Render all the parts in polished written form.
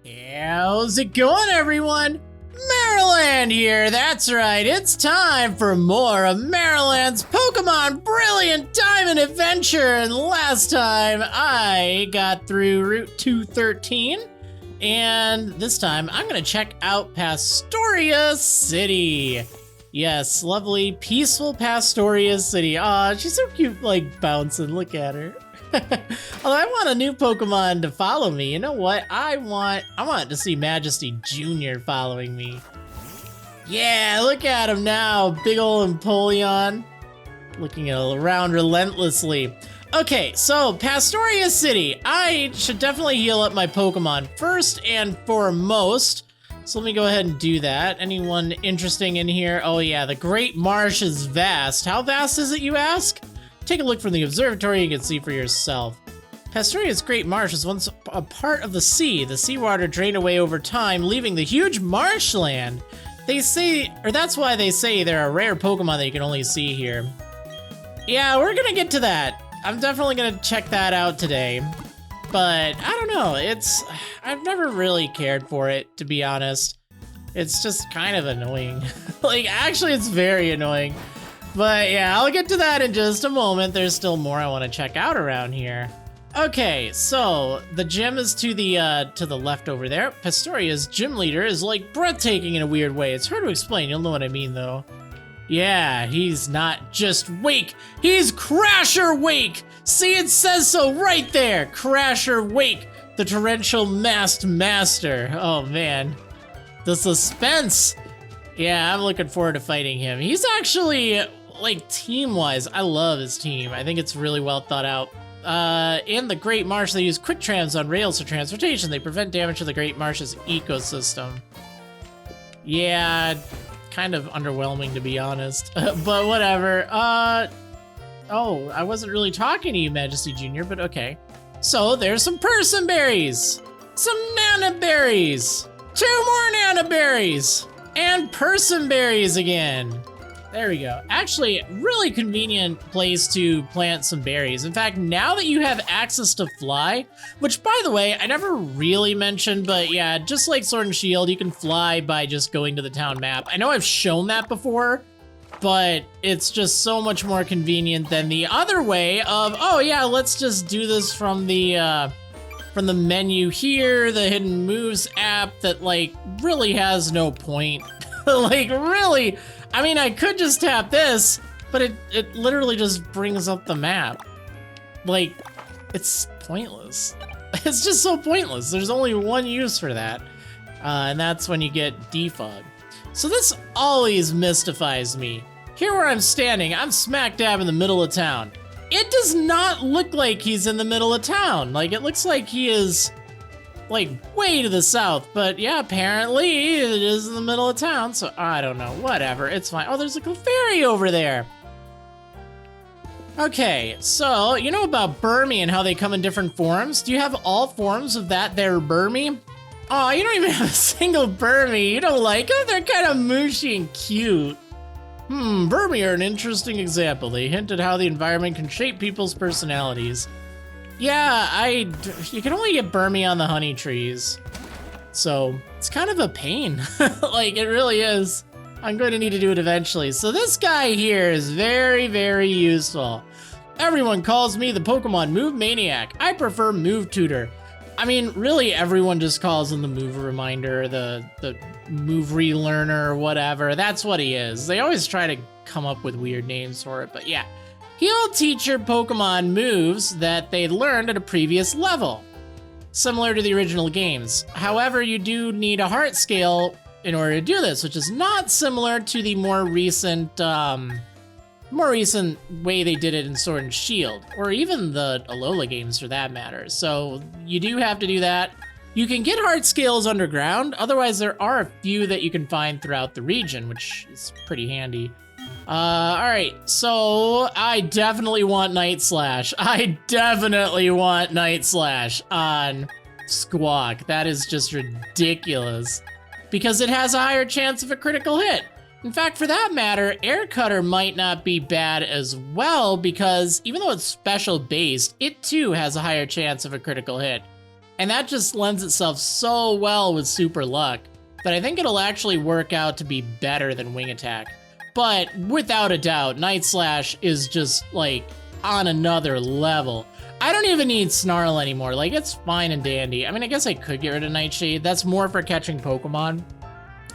How's it going, everyone? Marriland here, that's right, it's time for more of Marriland's Pokemon Brilliant Diamond Adventure, and last time I got through Route 213, and this time I'm gonna check out Pastoria City. Yes, lovely, peaceful Pastoria City. Aw, she's so cute, like, bouncing, look at her. Although I want a new Pokemon to follow me. You know what? I want to see Majesty Jr. following me. Yeah, look at him now. Big ol' Empoleon. Looking around relentlessly. Okay, so Pastoria City. I should definitely heal up my Pokemon first and foremost. So let me go ahead and do that. Anyone interesting in here? Oh yeah, the Great Marsh is vast. How vast is it, you ask? Take a look from the observatory, you can see for yourself. Pastoria's Great Marsh was once a part of the sea. The seawater drained away over time, leaving the huge marshland. They say, or that's why they say they're a rare Pokemon that you can only see here. Yeah, we're gonna get to that. I'm definitely gonna check that out today. But, I don't know, I've never really cared for it, to be honest. It's just kind of annoying. Like, actually, it's very annoying. But yeah, I'll get to that in just a moment. There's still more I want to check out around here. Okay, so the gym is to the left over there. Pastoria's gym leader is like breathtaking in a weird way. It's hard to explain, you'll know what I mean though. Yeah, he's not just Wake, he's Crasher Wake! See, it says so right there! Crasher Wake, the torrential masked master. Oh man, the suspense! Yeah, I'm looking forward to fighting him. He's actually, like, team-wise, I love his team. I think it's really well thought out. In the Great Marsh, they use quick trams on rails for transportation. They prevent damage to the Great Marsh's ecosystem. Yeah, kind of underwhelming, to be honest. But whatever. Oh, I wasn't really talking to you, Majesty Jr., but okay. So, there's some Person Berries! Some Nana Berries! 2 more Nana Berries! And Person Berries again. There we go. Actually, really convenient place to plant some berries. In fact, now that you have access to fly, which by the way, I never really mentioned, but yeah, just like Sword and Shield, you can fly by just going to the town map. I know I've shown that before, but it's just so much more convenient than the other way of, oh yeah, let's just do this from the menu here, the hidden moves app that like really has no point. Like really, I mean, I could just tap this, but it literally just brings up the map. Like, it's pointless. It's just so pointless. There's only one use for that, and that's when you get defog. So this always mystifies me. Here where I'm standing, I'm smack dab in the middle of town. It does not look like he's in the middle of town. Like, it looks like he is, like, way to the south. But yeah, apparently it is in the middle of town, so I don't know. Whatever, it's fine. Oh, there's a Clefairy over there. Okay, so you know about Burmy and how they come in different forms? Do you have all forms of that there Burmy? Oh, you don't even have a single Burmy. You don't like them? They're kind of mushy and cute. Burmy are an interesting example. They hint at how the environment can shape people's personalities. Yeah, you can only get Burmy on the honey trees. So, it's kind of a pain. Like, it really is. I'm going to need to do it eventually. So this guy here is very, very useful. Everyone calls me the Pokemon Move Maniac. I prefer Move Tutor. I mean, really everyone just calls him the Move Reminder, the Move Relearner, or whatever. That's what he is. They always try to come up with weird names for it, but yeah. He'll teach your Pokemon moves that they learned at a previous level, similar to the original games. However, you do need a heart scale in order to do this, which is not similar to the more recent way they did it in Sword and Shield, or even the Alola games for that matter. So you do have to do that. You can get heart scales underground, otherwise there are a few that you can find throughout the region, which is pretty handy. Alright, so I definitely want Night Slash. I definitely want Night Slash on Squawk. That is just ridiculous. Because it has a higher chance of a critical hit. In fact, for that matter, Air Cutter might not be bad as well, because even though it's special based, it too has a higher chance of a critical hit. And that just lends itself so well with Super Luck that I think it'll actually work out to be better than Wing Attack. But without a doubt, Night Slash is just like on another level. I don't even need Snarl anymore. Like, it's fine and dandy. I mean, I guess I could get rid of Nightshade. That's more for catching Pokemon.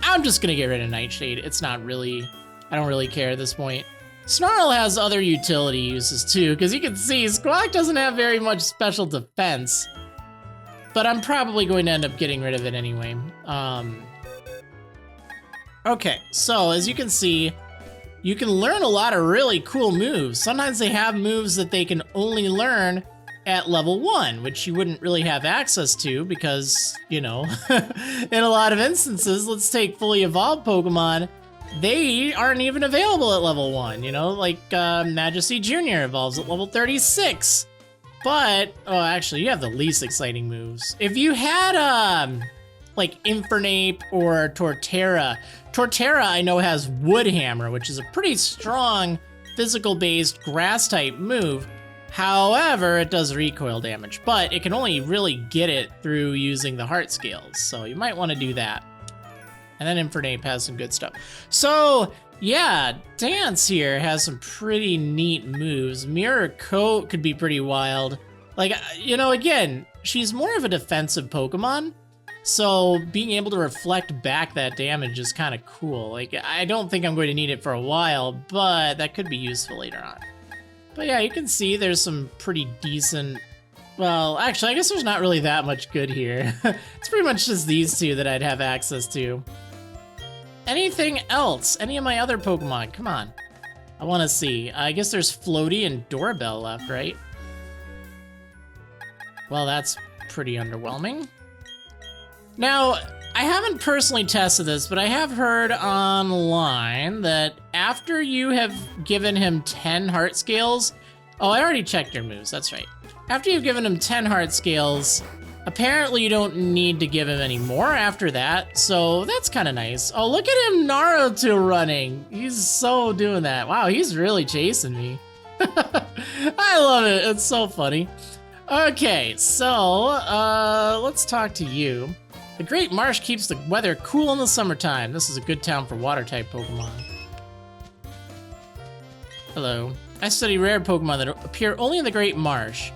I'm just gonna get rid of Nightshade. It's not really, I don't really care at this point. Snarl has other utility uses too, because you can see Squawk doesn't have very much special defense. But I'm probably going to end up getting rid of it anyway. Okay, so as you can see, you can learn a lot of really cool moves. Sometimes they have moves that they can only learn at level 1, which you wouldn't really have access to because, you know, in a lot of instances, let's take fully evolved Pokemon, they aren't even available at level 1, you know, like Majesty Jr. evolves at level 36. But, oh, actually, you have the least exciting moves. If you had, like Infernape or Torterra I know has Wood Hammer, which is a pretty strong physical-based grass-type move. However, it does recoil damage, but it can only really get it through using the heart scales, so you might want to do that. And then Infernape has some good stuff. So, yeah, Dance here has some pretty neat moves. Mirror Coat could be pretty wild. Like, you know, again, she's more of a defensive Pokemon, so being able to reflect back that damage is kind of cool. Like, I don't think I'm going to need it for a while, but that could be useful later on. But yeah, you can see there's some pretty decent... Well, actually, I guess there's not really that much good here. It's pretty much just these two that I'd have access to. Anything else? Any of my other Pokemon? Come on. I want to see. I guess there's Floaty and Doorbell left, right? Well, that's pretty underwhelming. Now, I haven't personally tested this, but I have heard online that after you have given him 10 heart scales... Oh, I already checked your moves, that's right. After you've given him 10 heart scales, apparently you don't need to give him any more after that, so that's kind of nice. Oh, look at him, Naruto running. He's so doing that. Wow, he's really chasing me. I love it, it's so funny. Okay, so, let's talk to you. The Great Marsh keeps the weather cool in the summertime. This is a good town for water-type Pokemon. Hello. I study rare Pokemon that appear only in the Great Marsh.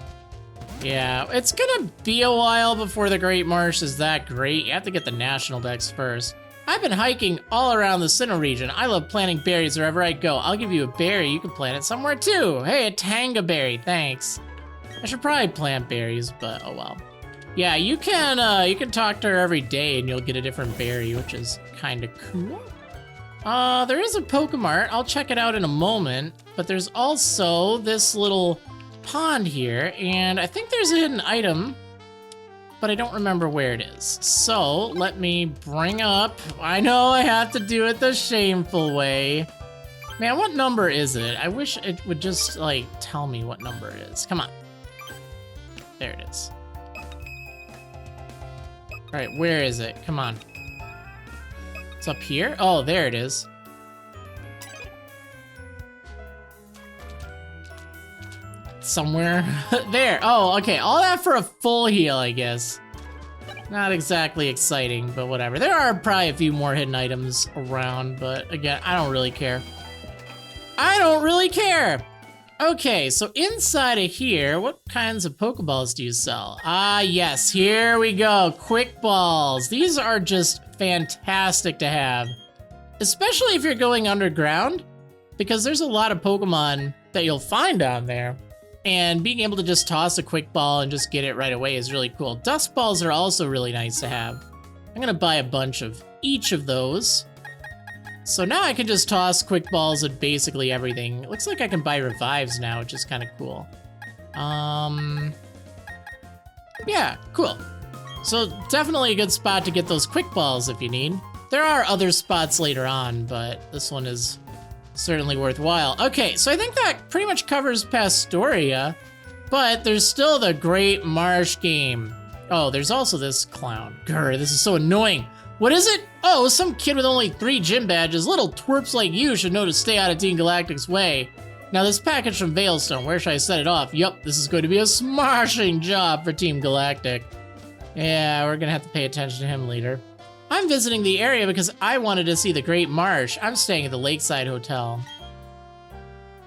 Yeah, it's gonna be a while before the Great Marsh is that great. You have to get the National Dex first. I've been hiking all around the Sinnoh region. I love planting berries wherever I go. I'll give you a berry, you can plant it somewhere too. Hey, a Tanga berry, thanks. I should probably plant berries, but oh well. Yeah, you can talk to her every day and you'll get a different berry, which is kind of cool. There is a Pokemart. I'll check it out in a moment, but there's also this little pond here, and I think there's a hidden item, but I don't remember where it is. So let me bring up, I know I have to do it the shameful way. Man, what number is it? I wish it would just like tell me what number it is. Come on. There it is. All right, where is it? Come on. It's up here? Oh, there it is. Somewhere there. Oh, okay. All that for a full heal, I guess. Not exactly exciting, but whatever. There are probably a few more hidden items around, but again, I don't really care. I don't really care. Okay, so inside of here, what kinds of Pokeballs do you sell? Ah, yes, here we go. Quick Balls. These are just fantastic to have, especially if you're going underground, because there's a lot of Pokemon that you'll find down there, and being able to just toss a Quick Ball and just get it right away is really cool. Dust Balls are also really nice to have. I'm gonna buy a bunch of each of those. So now I can just toss Quick Balls at basically everything. It looks like I can buy revives now, which is kind of cool. Yeah, cool. So definitely a good spot to get those Quick Balls if you need. There are other spots later on, but this one is certainly worthwhile. Okay, so I think that pretty much covers Pastoria, but there's still the Great Marsh Game. Oh, there's also this clown. Grr, this is so annoying. What is it? Oh, some kid with only 3 gym badges. Little twerps like you should know to stay out of Team Galactic's way. Now this package from Veilstone, where should I set it off? Yup, this is going to be a smashing job for Team Galactic. Yeah, we're gonna have to pay attention to him later. I'm visiting the area because I wanted to see the Great Marsh. I'm staying at the Lakeside Hotel.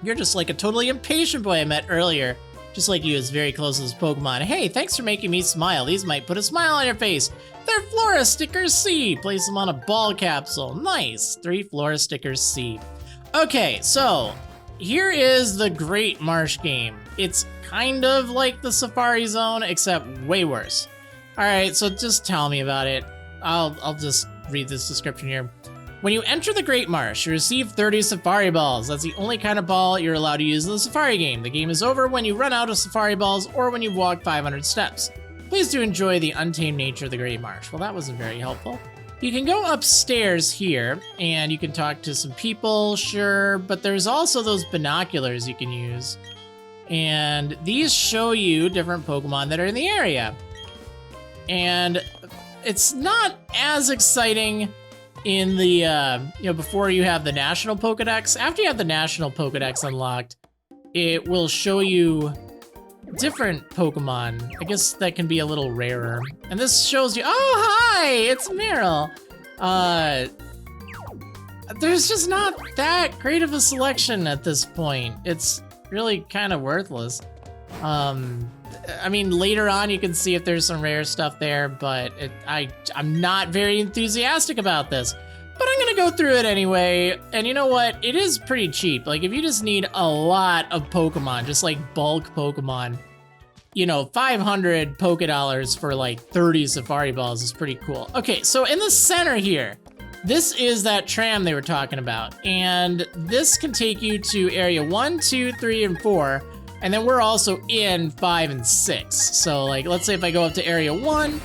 You're just like a totally impatient boy I met earlier. Just like you, is very close to this Pokemon. Hey, thanks for making me smile. These might put a smile on your face. They're Flora Stickers C. Place them on a ball capsule. Nice. 3 Flora Stickers C. Okay, so here is the Great Marsh Game. It's kind of like the Safari Zone, except way worse. All right, so just tell me about it. I'll just read this description here. When you enter the Great Marsh, you receive 30 Safari Balls. That's the only kind of ball you're allowed to use in the Safari game. The game is over when you run out of Safari Balls or when you've walked 500 steps. Please do enjoy the untamed nature of the Great Marsh. Well, that wasn't very helpful. You can go upstairs here, and you can talk to some people, sure, but there's also those binoculars you can use. And these show you different Pokemon that are in the area. And it's not as exciting in the, before you have the National Pokedex. After you have the National Pokedex unlocked, it will show you different Pokemon. I guess that can be a little rarer. And this shows you, oh, hi, it's Meryl. There's just not that great of a selection at this point. It's really kind of worthless. I mean, later on you can see if there's some rare stuff there, but I'm not very enthusiastic about this. But I'm gonna go through it anyway, and you know what? It is pretty cheap. Like, if you just need a lot of Pokemon, just like bulk Pokemon, 500 Pokédollars for like 30 Safari Balls is pretty cool. Okay, so in the center here, this is that tram they were talking about, and this can take you to area 1, 2, 3, and 4, and then we're also in 5 and 6. So like, let's say if I go up to area 1,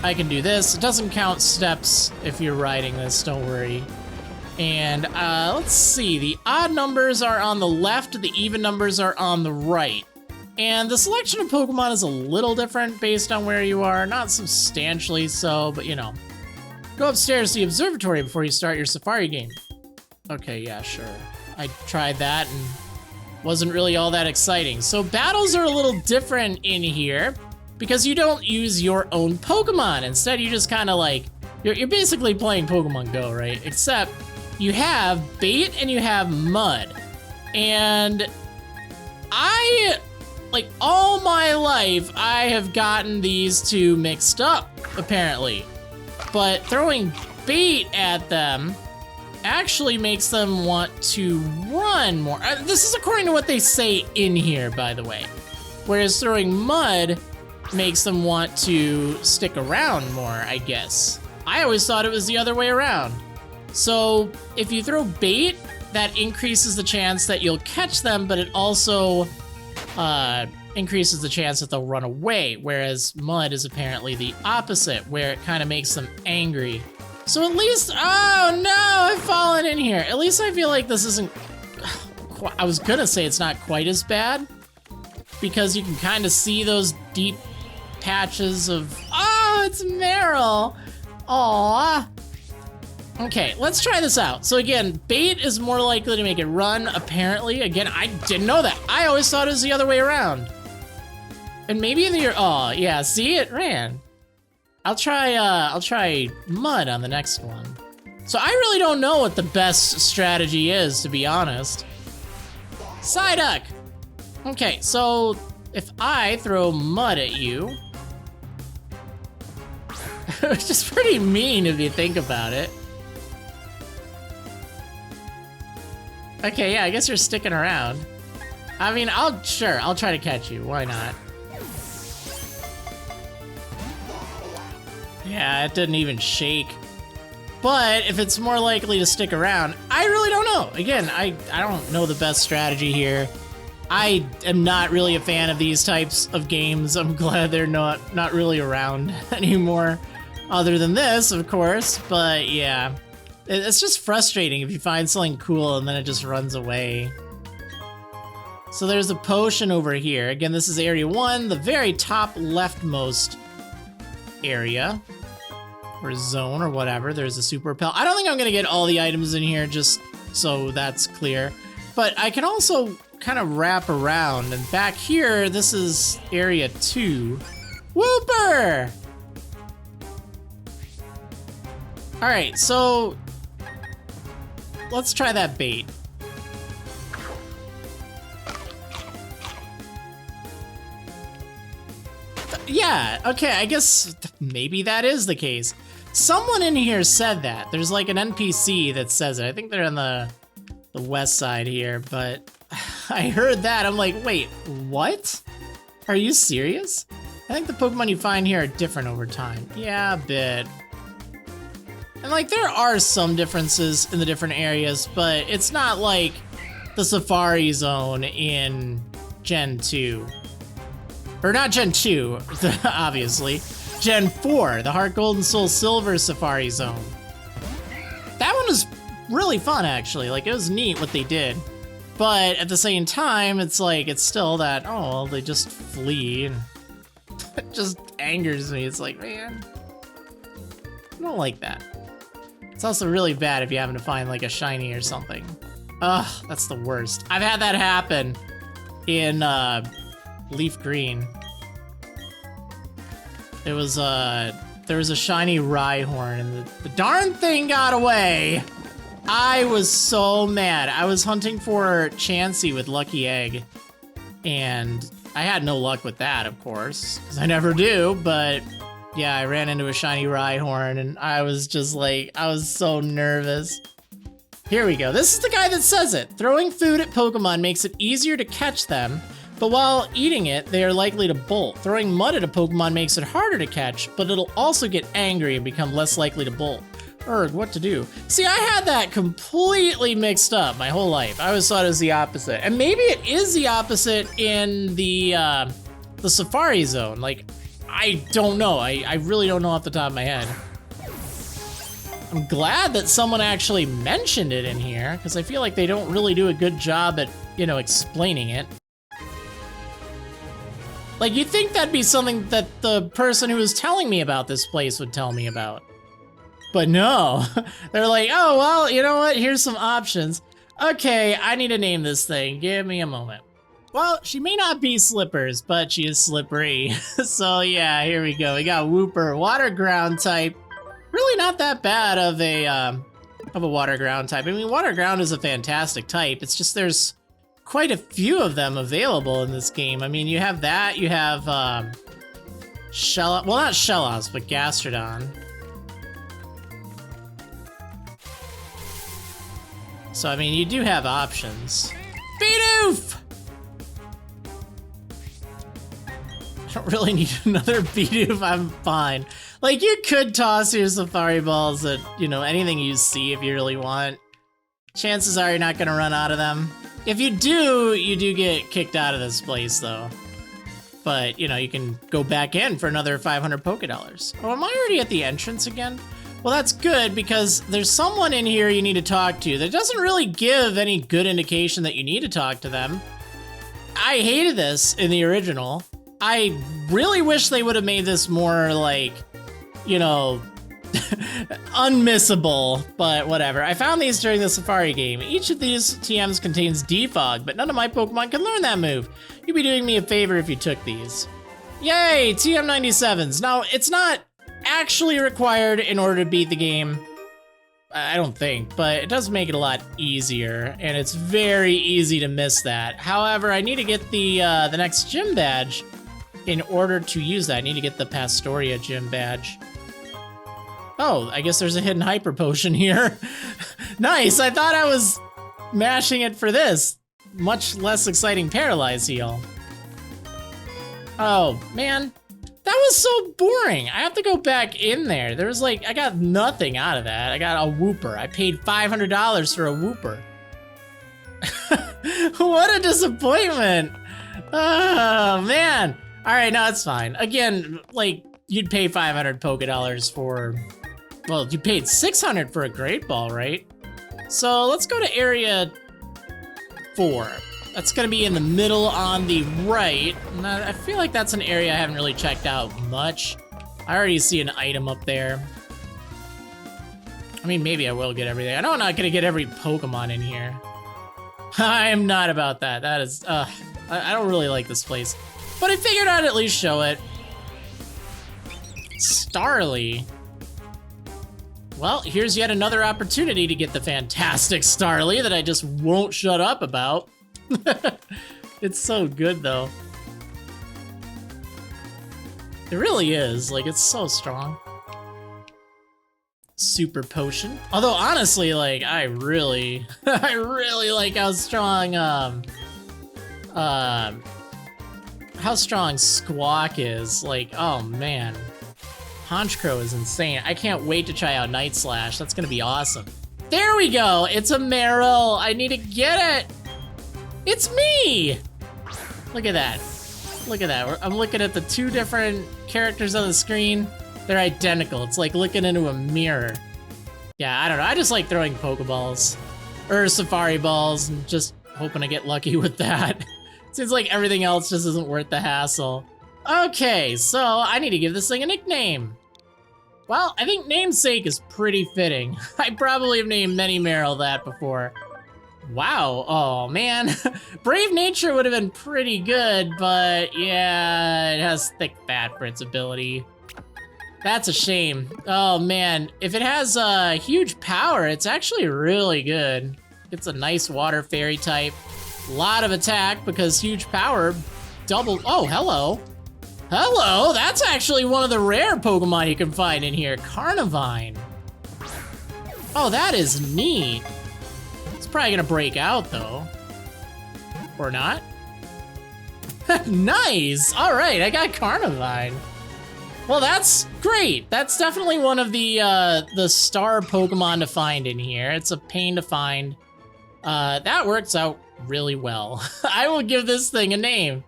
I can do this. It doesn't count steps if you're riding this, don't worry. And let's see, the odd numbers are on the left, the even numbers are on the right. And the selection of Pokemon is a little different based on where you are, not substantially so, but Go upstairs to the observatory before you start your Safari game. Okay, yeah, sure. I tried that and wasn't really all that exciting. So battles are a little different in here because you don't use your own Pokemon. Instead, you just kind of like, you're basically playing Pokemon Go, right? Except you have Bait and you have Mud. And like all my life, I have gotten these two mixed up, apparently. But throwing Bait at them actually makes them want to run more. This is according to what they say in here, by the way. Whereas throwing Mud makes them want to stick around more, I guess. I always thought it was the other way around. So if you throw Bait, that increases the chance that you'll catch them, but it also increases the chance that they'll run away, whereas Mud is apparently the opposite, where it kind of makes them angry. So at least, oh no, I've fallen in here. At least I feel like this isn't, I was gonna say it's not quite as bad, because you can kind of see those deep patches of, oh, it's Meryl. Aww. Okay, let's try this out. So again, Bait is more likely to make it run, apparently. Again, I didn't know that. I always thought it was the other way around. And maybe in the, oh yeah, see, it ran. I'll try Mud on the next one. So I really don't know what the best strategy is, to be honest. Psyduck. Okay, so if I throw Mud at you, which is pretty mean if you think about it. Okay, yeah, I guess you're sticking around. I mean, I'll try to catch you. Why not? Yeah, it didn't even shake. But if it's more likely to stick around, I really don't know. Again, I don't know the best strategy here. I am not really a fan of these types of games. I'm glad they're not really around anymore. Other than this, of course, but yeah. It's just frustrating if you find something cool and then it just runs away. So there's a potion over here. Again, this is area 1, the very top leftmost area. Or zone or whatever. There's a super repel. I don't think I'm gonna get all the items in here, just so that's clear. But I can also kind of wrap around. And back here, this is area 2. Whooper! All right, so let's try that bait. Yeah, okay, I guess maybe that is the case. Someone in here said that. There's like an NPC that says it. I think they're on the west side here, but I heard that. I'm like, wait, what? Are you serious? I think the Pokemon you find here are different over time. Yeah, a bit. And like, there are some differences in the different areas, but it's not like the Safari Zone in Gen 2. Or not Gen 2, obviously. Gen 4, the Heart Gold and Soul Silver Safari Zone. That one was really fun, actually. Like, it was neat what they did. But at the same time, it's like, it's still that, oh, well, they just flee. And it just angers me. It's like, man, I don't like that. It's also really bad if you happen to find like a shiny or something. Ugh, that's the worst. I've had that happen in Leaf Green. There was a shiny Rhyhorn and the darn thing got away. I was so mad. I was hunting for Chansey with Lucky Egg, and I had no luck with that, of course, because I never do, but yeah, I ran into a shiny Rhyhorn, and I was just like, I was so nervous. Here we go. This is the guy that says it. Throwing food at Pokemon makes it easier to catch them, but while eating it, they are likely to bolt. Throwing mud at a Pokemon makes it harder to catch, but it'll also get angry and become less likely to bolt. Erg, what to do? See, I had that completely mixed up my whole life. I always thought it was the opposite. And maybe it is the opposite in the Safari Zone. Like, I don't know. I really don't know off the top of my head. I'm glad that someone actually mentioned it in here, because I feel like they don't really do a good job at, you know, explaining it. Like, you'd think that'd be something that the person who was telling me about this place would tell me about. But no, they're like, oh, well, you know what? Here's some options. Okay, I need to name this thing. Give me a moment. Well, she may not be Slippers, but she is slippery. So yeah, here we go. We got Wooper, water ground type. Really not that bad of a water ground type. I mean, water ground is a fantastic type. It's just there's quite a few of them available in this game. I mean, you have that, you have well, not Shellos, but Gastrodon. So, I mean, you do have options. Bidoof! I don't really need another Bidoof, I'm fine. Like, you could toss your Safari Balls at, you know, anything you see if you really want. Chances are you're not gonna run out of them. If you do get kicked out of this place, though. But, you know, you can go back in for another 500 Pokédollars. Oh, am I already at the entrance again? Well, that's good, because there's someone in here you need to talk to that doesn't really give any good indication that you need to talk to them. I hated this in the original. I really wish they would have made this more, like, you know, unmissable, but whatever. I found these during the Safari game. Each of these TMs contains Defog, but none of my Pokemon can learn that move. You'd be doing me a favor if you took these. Yay, TM97s. Now, it's not actually required in order to beat the game, I don't think, but it does make it a lot easier, and it's very easy to miss that. However, I need to get the next gym badge in order to use that. I need to get the Pastoria gym badge. Oh, I guess there's a hidden hyper potion here. Nice, I thought I was mashing it for this. Much less exciting Paralyze Heal. Oh, man. That was so boring. I have to go back in there. There was like, I got nothing out of that. I got a Wooper. I paid $500 for a Wooper. What a disappointment. Oh, man. All right, no, it's fine. Again, like, you'd pay 500 Pokédollars for, well, you paid 600 for a Great Ball, right? So let's go to area 4. That's gonna be in the middle on the right. And I feel like that's an area I haven't really checked out much. I already see an item up there. I mean, maybe I will get everything. I know I'm not gonna get every Pokemon in here. I am not about that. That is, I don't really like this place. But I figured I'd at least show it. Starly. Well, here's yet another opportunity to get the fantastic Starly that I just won't shut up about. It's so good, though. It really is. Like, it's so strong. Super potion. Although, honestly, like, I really like how strong, how strong Squawk is. Like, oh, man. Honchcrow is insane. I can't wait to try out Night Slash. That's gonna be awesome. There we go. It's a Meryl. I need to get it. It's me. Look at that. Look at that. I'm looking at the two different characters on the screen. They're identical. It's like looking into a mirror. Yeah, I don't know. I just like throwing Pokeballs or Safari Balls and just hoping to get lucky with that. Seems like everything else just isn't worth the hassle. Okay, so I need to give this thing a nickname. Well, I think namesake is pretty fitting. I probably have named many Meryl that before. Wow, oh man. Brave Nature would have been pretty good, but yeah, it has thick fat for its ability. That's a shame. Oh man, if it has huge power, it's actually really good. It's a nice water fairy type. A lot of attack because huge power double. Oh, hello. Hello, that's actually one of the rare Pokemon you can find in here, Carnivine. Oh, that is neat. It's probably gonna break out though. Or not? Nice, all right, I got Carnivine. Well, that's great. That's definitely one of the star Pokemon to find in here. It's a pain to find. That works out really well. I will give this thing a name.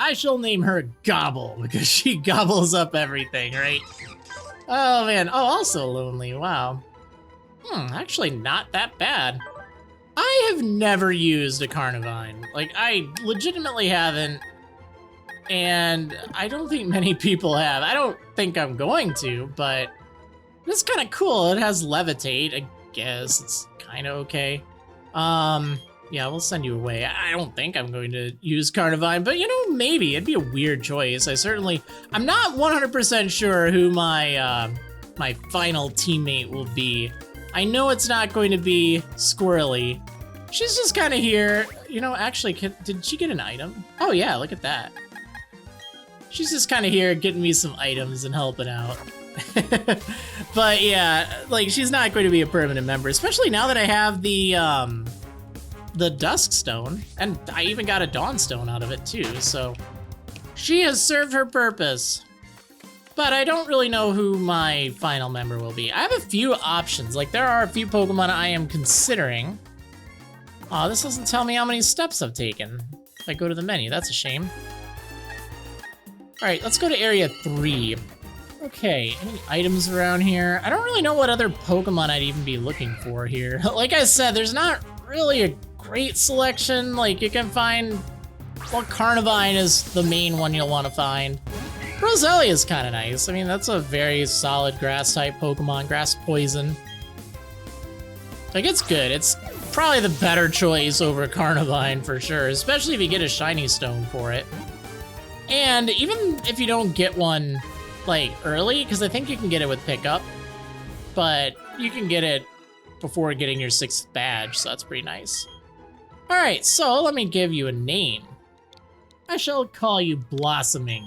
I shall name her Gobble, because she gobbles up everything, right? Oh man, oh, also lonely, wow. Actually not that bad. I have never used a Carnivine. Like, I legitimately haven't, and I don't think many people have. I don't think I'm going to, but it's kind of cool. It has Levitate, I guess. It's kind of okay. Yeah, we'll send you away. I don't think I'm going to use Carnivine, but you know, maybe. It'd be a weird choice. I'm not 100% sure who my my final teammate will be. I know it's not going to be Squirrely. She's just kind of here. You know, actually, did she get an item? Oh yeah, look at that. She's just kind of here getting me some items and helping out. But yeah, like, she's not going to be a permanent member, especially now that I have the Dusk Stone, and I even got a Dawn Stone out of it too, so she has served her purpose. But I don't really know who my final member will be. I have a few options. Like, there are a few Pokemon I am considering. Aw, this doesn't tell me how many steps I've taken. If I go to the menu, that's a shame. All right, let's go to Area 3. Okay, any items around here? I don't really know what other Pokemon I'd even be looking for here. Like I said, there's not really a great selection. Like, you can find, well, Carnivine is the main one you'll want to find. Roselia is kind of nice. I mean, that's a very solid grass type Pokemon, grass poison. Like, it's good. It's probably the better choice over Carnivine for sure, especially if you get a shiny stone for it. And even if you don't get one, like, early, because I think you can get it with pickup, but you can get it before getting your 6th badge, so that's pretty nice. All right, so let me give you a name. I shall call you Blossoming.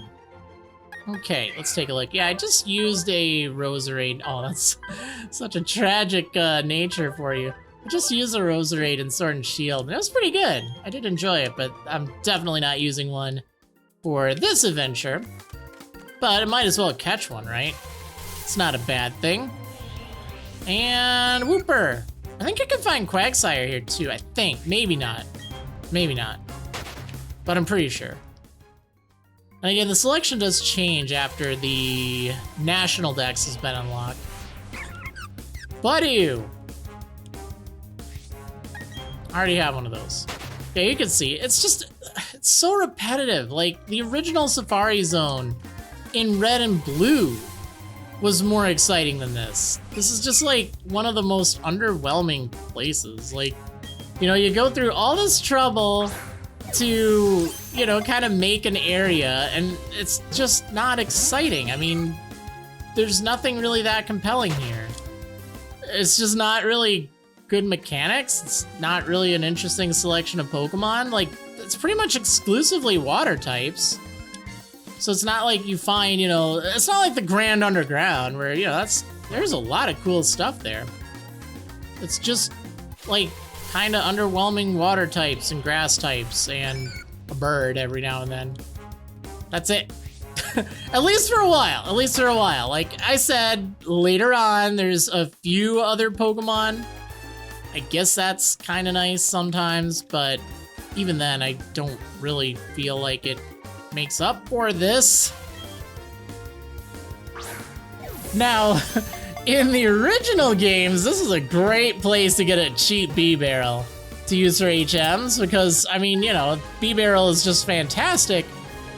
Okay, let's take a look. Yeah, I just used a Roserade. Oh, that's such a tragic nature for you. I just used a Roserade in Sword and Shield, and it was pretty good. I did enjoy it, but I'm definitely not using one for this adventure. But I might as well catch one, right? It's not a bad thing. And Wooper. I think I can find Quagsire here too, I think. Maybe not. Maybe not. But I'm pretty sure. And again, the selection does change after the National Dex has been unlocked. Budew! I already have one of those. Yeah, you can see, it's so repetitive. Like, the original Safari Zone in red and blue was more exciting than this. This is just like one of the most underwhelming places. Like, you know, you go through all this trouble to, you know, kind of make an area, and it's just not exciting. I mean, there's nothing really that compelling here. It's just not really good mechanics. It's not really an interesting selection of Pokemon. Like, it's pretty much exclusively water types. So it's not like you find, you know, it's not like the Grand Underground where, you know, there's a lot of cool stuff there. It's just like kind of underwhelming water types and grass types and a bird every now and then. That's it. At least for a while. At least for a while. Like I said, later on, there's a few other Pokemon. I guess that's kind of nice sometimes, but even then, I don't really feel like it makes up for this. Now, in the original games, this is a great place to get a cheap B-Barrel to use for HMs because, I mean, you know, B-Barrel is just fantastic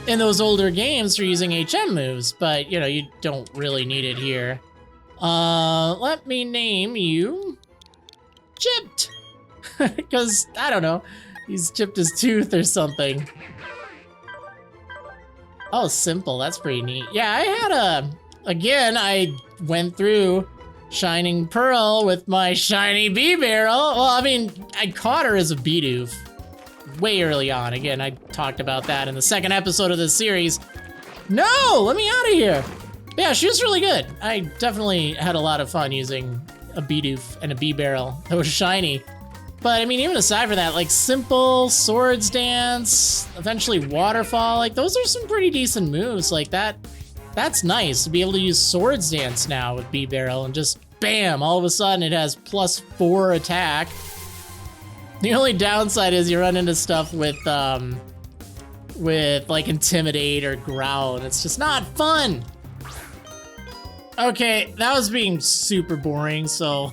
in those older games for using HM moves, but, you know, you don't really need it here. Let me name you Chipped, because, I don't know, he's chipped his tooth or something. Oh, simple, that's pretty neat. Yeah, I had again, I went through Shining Pearl with my shiny B-Barrel. Well, I mean, I caught her as a Bidoof way early on. Again, I talked about that in the second episode of this series. No, let me out of here. Yeah, she was really good. I definitely had a lot of fun using a Bidoof and a B-Barrel that was shiny. But I mean, even aside from that, like Simple, Swords Dance, eventually Waterfall, like those are some pretty decent moves. Like that's nice to be able to use Swords Dance now with B-Barrel and just bam, all of a sudden it has +4 attack. The only downside is you run into stuff with like Intimidate or Growl, and it's just not fun. Okay, that was being super boring, so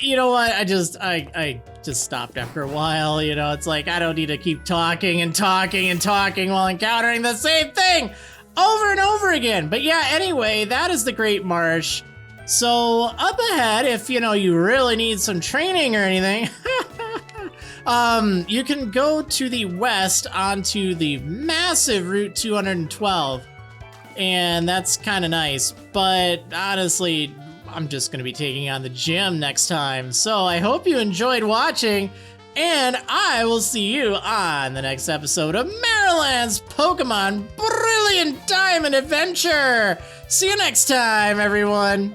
you know what? I just stopped after a while. You know, it's like I don't need to keep talking and talking and talking while encountering the same thing over and over again. But yeah, anyway, that is the Great Marsh. So up ahead, if you know you really need some training or anything, you can go to the west onto the massive Route 212. And that's kind of nice, but honestly, I'm just going to be taking on the gym next time. So I hope you enjoyed watching, and I will see you on the next episode of Marriland's Pokemon Brilliant Diamond Adventure. See you next time, everyone.